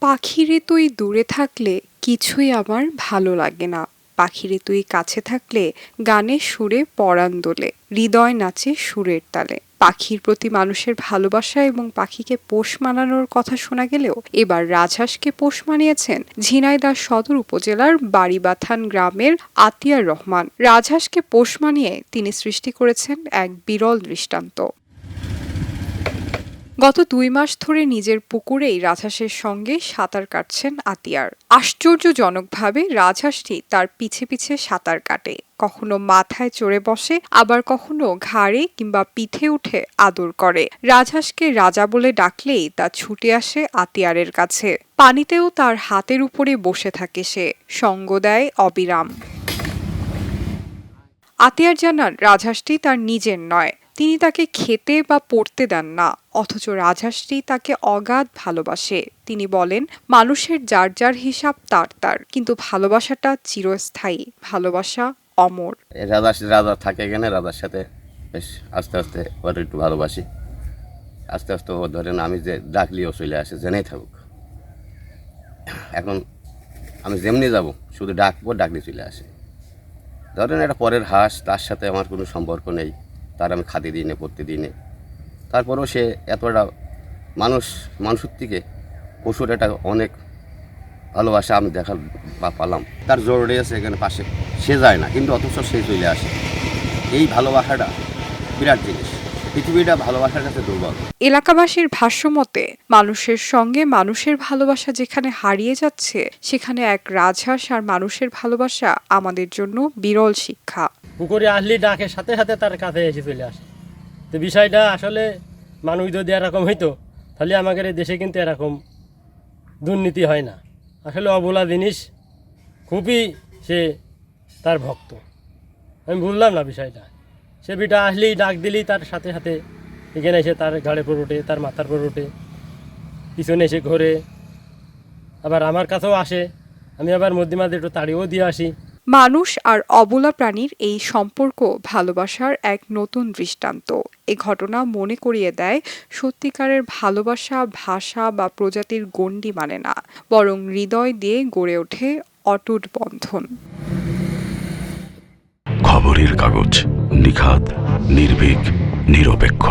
পাখিরে তুই দূরে থাকলে কিছুই আমার ভালো লাগে না, পাখিরে তুই কাছে থাকলে গানের সুরে পরাণ দোলে, হৃদয় নাচে সুরের তালে। পাখির প্রতি মানুষের ভালোবাসা এবং পাখিকে পোষ মানানোর কথা শোনা গেলেও এবার রাজহাঁসকে পোষ মানিয়েছেন ঝিনাইদহ সদর উপজেলার বাড়িবাথান গ্রামের আতিয়ার রহমান। রাজহাঁসকে পোষ মানিয়ে তিনি সৃষ্টি করেছেন এক বিরল দৃষ্টান্ত। গত ২ মাস ধরে নিজের পুকুরেই রাজহাঁসের সঙ্গে সাঁতার কাটছেন আতিয়ার। আশ্চর্যজনকভাবে রাজহাঁসটি তার পিছে পিছে সাঁতার কাটে, কখনো মাথায় চড়ে বসে, আবার কখনো ঘাড়ে কিংবা পিঠে উঠে আদর করে। রাজহাঁসকে রাজা বলে ডাকলেই তা ছুটে আসে আতিয়ারের কাছে। পানিতেও তার হাতের উপরে বসে থাকে সে, সঙ্গ দেয় অবিরাম। আতিয়ার জানান রাজহাঁসটি তার নিজের নয়, তিনি তাকে খেতে বা পড়তে দেন না, অথচ রাজহাঁসটি তাকে অগাধ ভালোবাসে। তিনি বলেন, মানুষের যার যার হিসাব তার তার, কিন্তু ভালোবাসাটা চিরস্থায়ী, ভালোবাসা অমর। রাজা থাকে এখানে, রাজার সাথে বেশ আস্তে আস্তে ওর একটু ভালোবাসি। আস্তে আস্তে ও ধরেন আমি যে ডাকলিও চলে আসে, জেনেই থাকুক। এখন আমি যেমনি যাব শুধু ডাকবো, ডাকলে চলে আসে। ধরেন এটা পরের হাঁস, তার সাথে আমার কোনো সম্পর্ক নেই, তার আমি খাতে দিই না, পড়তে দিই না। তারপরেও সে এতটা মানুষের থেকে পশুর এটা অনেক ভালোবাসা আমি দেখার বা পালাম। তার জোর রয়েছে এখানে পাশে, সে যায় না কিন্তু অথচ সে চলে আসে। এই ভালোবাসাটা বিরাট জিনিস, পৃথিবীটা ভালোবাসার কাছে দুর্বল। এলাকাবাসীর ভাষ্যমতে মানুষের সঙ্গে মানুষের ভালোবাসা যেখানে হারিয়ে যাচ্ছে, সেখানে এক রাজহাঁস আর মানুষের ভালোবাসা আমাদের জন্য বিরল শিক্ষা। পুকুরে আসলে ডাকের সাথে সাথে তার কাছে এসে চলে আসে। তো বিষয়টা আসলে মানুষ যদি এরকম হইতো তাহলে আমাদের দেশে কিন্তু এরকম দুর্নীতি হয় না। আসলে অবলা জিনিস, খুবই সে তার ভক্ত। আমি বুঝলাম না বিষয়টা। সে বিটা আসলেই ডাক দিলেই তার সাথে সাথে এখানে এসে তার ঘাড়ে পর ওঠে, তার মাথার পর ওঠে, পিছনে এসে ঘোরে, আবার আমার কাছেও আসে। আমি আবার মধ্যে মাঝে একটু তাড়িয়েও দিয়ে আসি। মানুষ আর অবলা প্রাণীর এই সম্পর্ক ভালোবাসার এক নতুন দৃষ্টান্ত। এ ঘটনা মনে করিয়ে দেয়, সত্যিকারের ভালোবাসা ভাষা বা প্রজাতির গণ্ডি মানে না, বরং হৃদয় দিয়ে গড়ে ওঠে অটুট বন্ধন। খবরের কাগজ, নিখাত, নির্ভীক, নিরপেক্ষ।